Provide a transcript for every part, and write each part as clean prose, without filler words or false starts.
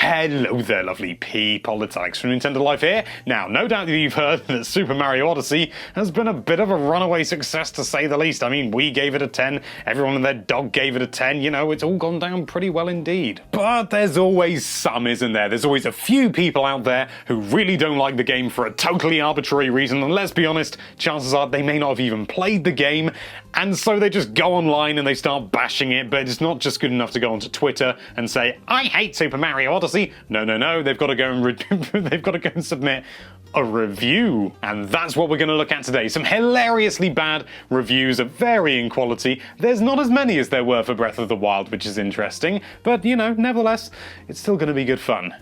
Hello there, lovely people, it's Alex from Nintendo Life here. Now, no doubt that you've heard that Super Mario Odyssey has been a bit of a runaway success, to say the least. I mean, we gave it a 10, everyone and their dog gave it a 10, you know, it's all gone down pretty well indeed. But there's always some, isn't there? There's always a few people out there who really don't like the game for a totally arbitrary reason, and let's be honest, chances are they may not have even played the game, and so they just go online and they start bashing it, but it's not just good enough to go onto Twitter and say, I hate Super Mario Odyssey. No, they've got to go and submit a review. And that's what we're going to look at today. Some hilariously bad reviews of varying quality. There's not as many as there were for Breath of the Wild, which is interesting, but you know, nevertheless, it's still going to be good fun.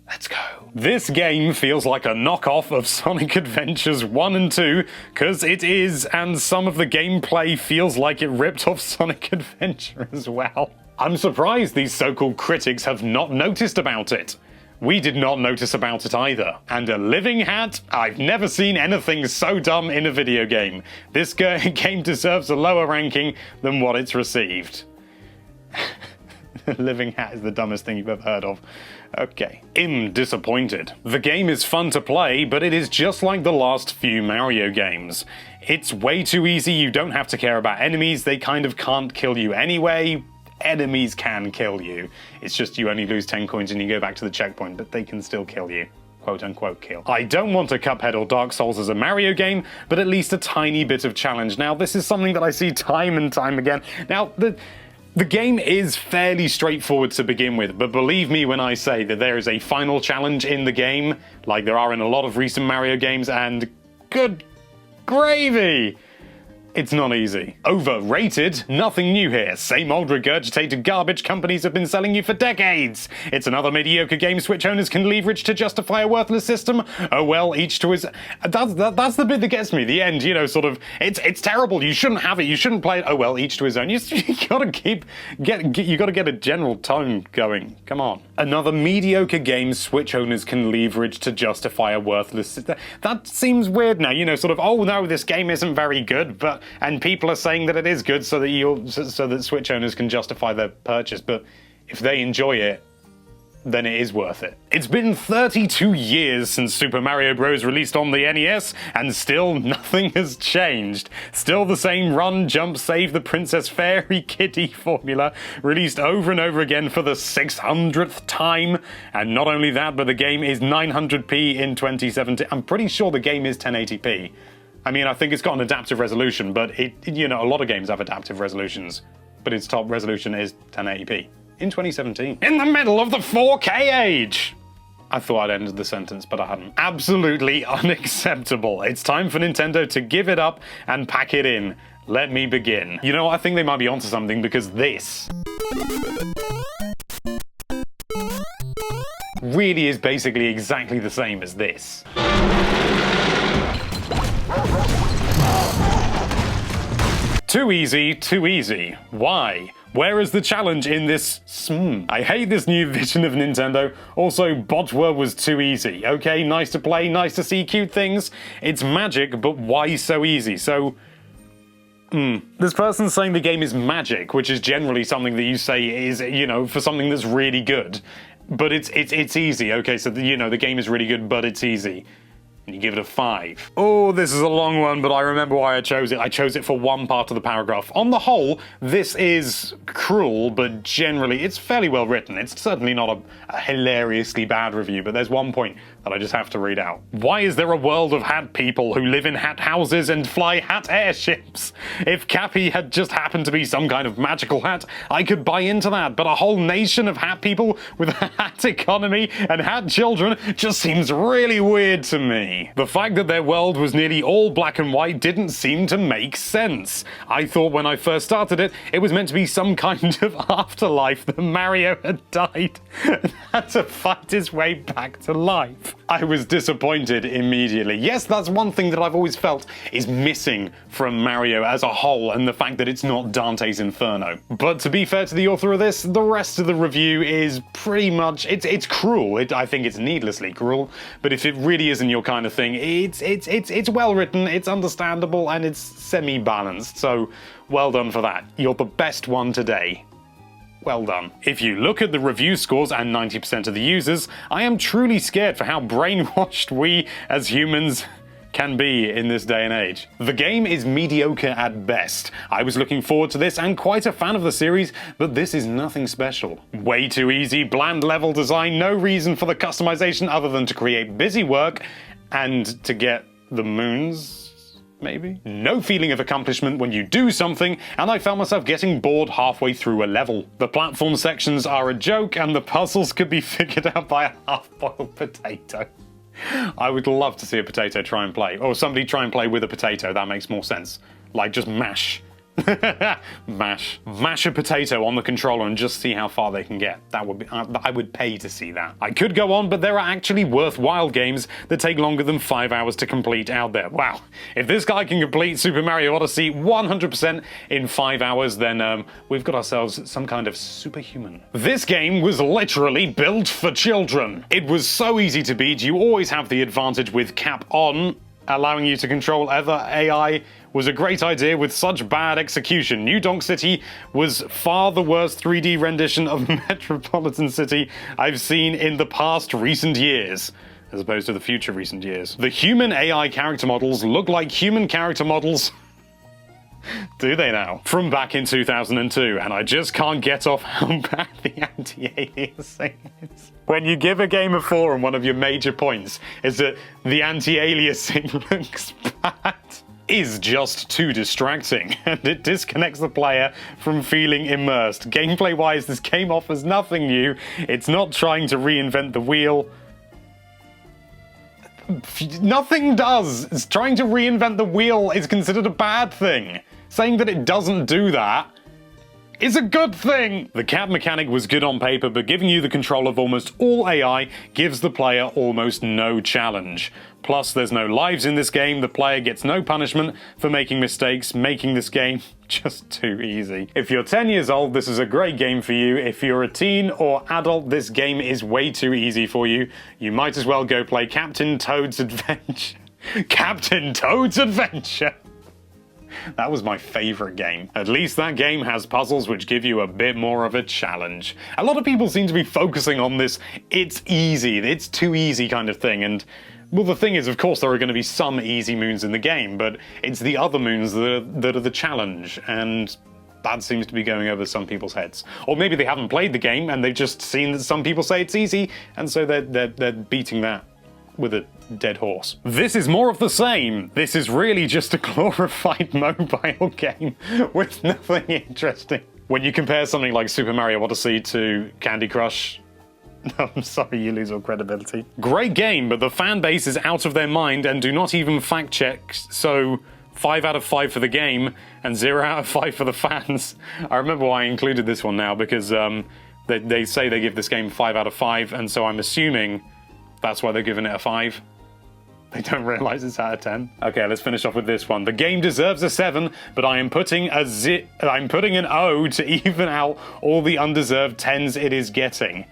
Let's go. This game feels like a knockoff of Sonic Adventures 1 and 2, cause it is, and some of the gameplay feels like it ripped off Sonic Adventure as well. I'm surprised these so-called critics have not noticed about it. We did not notice about it either. And a living hat? I've never seen anything so dumb in a video game. This game deserves a lower ranking than what it's received. Living hat is the dumbest thing you've ever heard of. Okay. I'm disappointed. The game is fun to play, but it is just like the last few Mario games. It's way too easy, you don't have to care about enemies, they kind of can't kill you anyway. Enemies can kill you. It's just you only lose 10 coins and you go back to the checkpoint, but they can still kill you. Quote-unquote kill. I don't want a Cuphead or Dark Souls as a Mario game, but at least a tiny bit of challenge. Now, this is something that I see time and time again. Now, the game is fairly straightforward to begin with, but believe me when I say that there is a final challenge in the game, like there are in a lot of recent Mario games, and good gravy! It's not easy. Overrated? Nothing new here. Same old regurgitated garbage companies have been selling you for decades. It's another mediocre game Switch owners can leverage to justify a worthless system. Oh well, each to his... That's the bit that gets me. The end, you know, sort of, it's terrible, you shouldn't have it, you shouldn't play it. Oh well, each to his own. You gotta you gotta get a general tone going. Come on. Another mediocre game Switch owners can leverage to justify a worthless system. That seems weird now, you know, sort of, oh no, this game isn't very good, but... And people are saying that it is good so that Switch owners can justify their purchase, but if they enjoy it, then it is worth it. It's been 32 years since Super Mario Bros. Released on the NES, and still nothing has changed. Still the same run, jump, save the Princess Fairy Kitty formula, released over and over again for the 600th time. And not only that, but the game is 900p in 2017. I'm pretty sure the game is 1080p. I mean, I think it's got an adaptive resolution, but you know, a lot of games have adaptive resolutions, but its top resolution is 1080p in 2017. In the middle of the 4K age! I thought I'd ended the sentence, but I hadn't. Absolutely unacceptable. It's time for Nintendo to give it up and pack it in. Let me begin. You know, I think they might be onto something, because this really is basically exactly the same as this. Too easy, too easy. Why? Where is the challenge in this? I hate this new vision of Nintendo. Also, Botwa was too easy. Okay, nice to play, nice to see cute things. It's magic, but why so easy? So, this person's saying the game is magic, which is generally something that you say is, you know, for something that's really good. But it's easy. Okay, so, you know, the game is really good, but it's easy. And you give it a 5. Oh, this is a long one, but I remember why I chose it. I chose it for one part of the paragraph. On the whole, this is cruel, but generally it's fairly well written. It's certainly not a hilariously bad review, but there's one point that I just have to read out. Why is there a world of hat people who live in hat houses and fly hat airships? If Cappy had just happened to be some kind of magical hat, I could buy into that, but a whole nation of hat people with a hat economy and hat children just seems really weird to me. The fact that their world was nearly all black and white didn't seem to make sense. I thought when I first started it, it was meant to be some kind of afterlife that Mario had died and had to fight his way back to life. I was disappointed immediately. Yes, that's one thing that I've always felt is missing from Mario as a whole, and the fact that it's not Dante's Inferno. But to be fair to the author of this, the rest of the review is pretty much, it's cruel. I think it's needlessly cruel, but if it really isn't your kind of thing, it's well written, it's understandable, and it's semi-balanced, so well done for that. You're the best one today. well done. If you look at the review scores and 90% of the users, I am truly scared for how brainwashed we as humans can be in this day and age. The game is mediocre at best. I was looking forward to this and quite a fan of the series, but this is nothing special. Way too easy, bland level design, no reason for the customization other than to create busy work and to get the moons. Maybe? No feeling of accomplishment when you do something, and I found myself getting bored halfway through a level. The platform sections are a joke, and the puzzles could be figured out by a half-boiled potato. I would love to see a potato try and play, or somebody try and play with a potato. That makes more sense. Like, just mash. Mash a potato on the controller and just see how far they can get. That would be, I would pay to see that. I could go on, but there are actually worthwhile games that take longer than 5 hours to complete out there. Wow, if this guy can complete Super Mario Odyssey 100% in 5 hours, then we've got ourselves some kind of superhuman. This game was literally built for children. It was so easy to beat. You always have the advantage with cap on. Allowing you to control other AI was a great idea with such bad execution. New Donk City was far the worst 3D rendition of Metropolitan City I've seen in the past recent years, as opposed to the future recent years. The human AI character models look like human character models. Do they now? From back in 2002, and I just can't get off how bad the anti-aliasing is. When you give a game a 4 and one of your major points is that the anti-aliasing looks bad, is just too distracting, and it disconnects the player from feeling immersed. Gameplay-wise, this game offers nothing new. It's not trying to reinvent the wheel. Nothing does. It's trying to reinvent the wheel is considered a bad thing. Saying that it doesn't do that is a good thing. The cap mechanic was good on paper, but giving you the control of almost all AI gives the player almost no challenge. Plus, there's no lives in this game. The player gets no punishment for making mistakes, making this game just too easy. If you're 10 years old, this is a great game for you. If you're a teen or adult, this game is way too easy for you. You might as well go play Captain Toad's Adventure. Captain Toad's Adventure! That was my favourite game. At least that game has puzzles which give you a bit more of a challenge. A lot of people seem to be focusing on this it's easy, it's too easy kind of thing, and well, the thing is, of course, there are going to be some easy moons in the game, but it's the other moons that are the challenge, and that seems to be going over some people's heads. Or maybe they haven't played the game and they've just seen that some people say it's easy, and so they're beating that with a dead horse. This is more of the same. This is really just a glorified mobile game with nothing interesting. When you compare something like Super Mario Odyssey to Candy Crush, I'm sorry, you lose all credibility. Great game, but the fan base is out of their mind and do not even fact check, so 5 out of 5 for the game and 0 out of 5 for the fans. I remember why I included this one now, because they say they give this game 5 out of 5, and so I'm assuming that's why they're giving it a 5. They don't realise it's out of 10. Okay, let's finish off with this one. The game deserves a 7, but I am putting an O to even out all the undeserved 10s it is getting.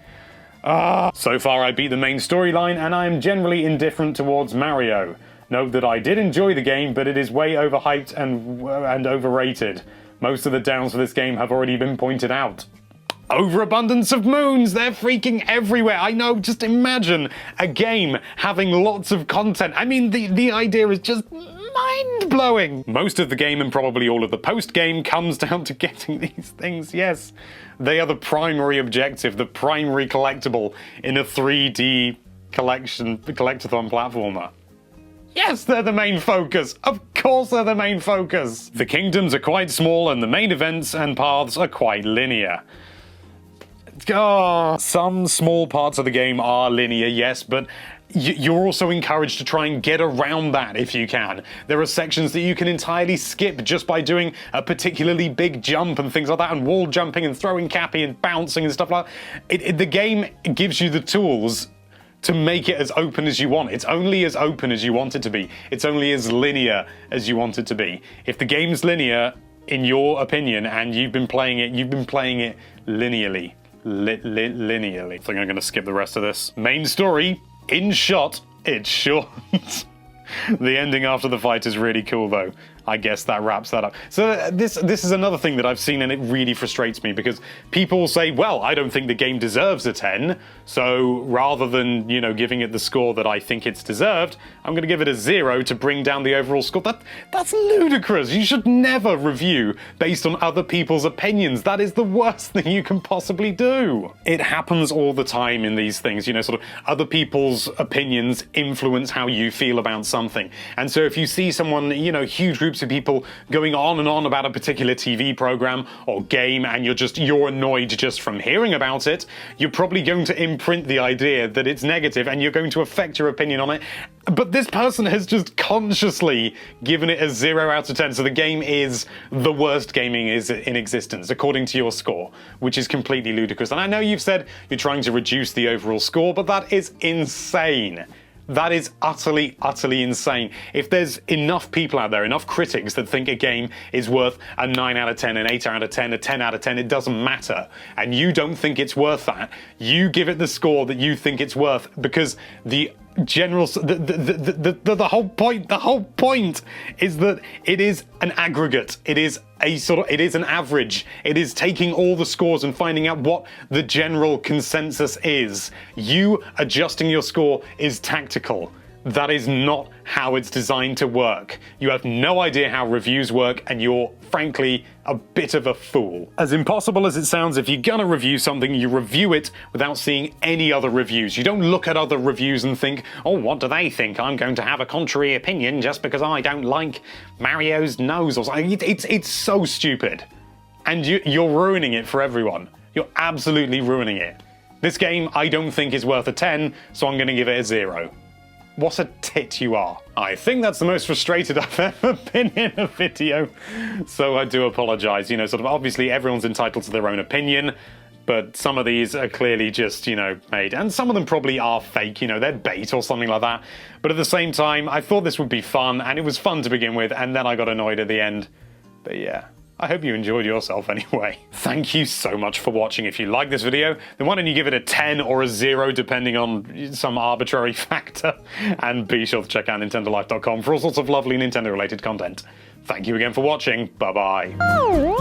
So far I beat the main storyline, and I am generally indifferent towards Mario. Note that I did enjoy the game, but it is way overhyped and overrated. Most of the downs for this game have already been pointed out. Overabundance of moons, they're freaking everywhere. I know, just imagine a game having lots of content. I mean, the idea is just mind-blowing. Most of the game and probably all of the post-game comes down to getting these things. Yes, they are the primary objective, the primary collectible in a 3D collectathon platformer. Yes, they're the main focus. Of course they're the main focus. The kingdoms are quite small and the main events and paths are quite linear. Some small parts of the game are linear, yes, but you're also encouraged to try and get around that if you can. There are sections that you can entirely skip just by doing a particularly big jump and things like that, and wall jumping and throwing cappy and bouncing and stuff like that. The game gives you the tools to make it as open as you want. It's only as open as you want it to be. It's only as linear as you want it to be. If the game's linear, in your opinion, and you've been playing it linearly. Linearly. I think I'm going to skip the rest of this. Main story, in shot, it's short. The ending after the fight is really cool though. I guess that wraps that up. So this is another thing that I've seen, and it really frustrates me, because people say, well, I don't think the game deserves a 10, so rather than, you know, giving it the score that I think it's deserved, I'm going to give it a 0 to bring down the overall score. That's ludicrous. You should never review based on other people's opinions. That is the worst thing you can possibly do. It happens all the time in these things, you know, sort of other people's opinions influence how you feel about something. And so if you see someone, you know, huge groups of people going on and on about a particular TV program or game, and you're annoyed just from hearing about it, you're probably going to imprint the idea that it's negative, and you're going to affect your opinion on it. But this person has just consciously given it a 0 out of 10, so the game is the worst gaming is in existence, according to your score, which is completely ludicrous. And I know you've said you're trying to reduce the overall score, but that is insane. That is utterly, utterly insane. If there's enough people out there, enough critics that think a game is worth a 9 out of 10, an 8 out of 10, a 10 out of 10, it doesn't matter, and you don't think it's worth that, you give it the score that you think it's worth, because the whole point is that it is an aggregate. It is an average. It is taking all the scores and finding out what the general consensus is. You adjusting your score is tactical. That is not how it's designed to work. You have no idea how reviews work, and you're, frankly, a bit of a fool. As impossible as it sounds, if you're gonna review something, you review it without seeing any other reviews. You don't look at other reviews and think, oh, what do they think? I'm going to have a contrary opinion just because I don't like Mario's nose or something. It's so stupid. And you're ruining it for everyone. You're absolutely ruining it. This game, I don't think is worth a 10, so I'm gonna give it a 0. What a tit you are. I think that's the most frustrated I've ever been in a video, so I do apologise. You know, sort of obviously everyone's entitled to their own opinion, but some of these are clearly just, you know, made, and some of them probably are fake, you know, they're bait or something like that. But at the same time, I thought this would be fun, and it was fun to begin with, and then I got annoyed at the end. But yeah. I hope you enjoyed yourself anyway. Thank you so much for watching. If you like this video, then why don't you give it a 10 or a 0 depending on some arbitrary factor. And be sure to check out nintendolife.com for all sorts of lovely Nintendo related content. Thank you again for watching. Bye bye.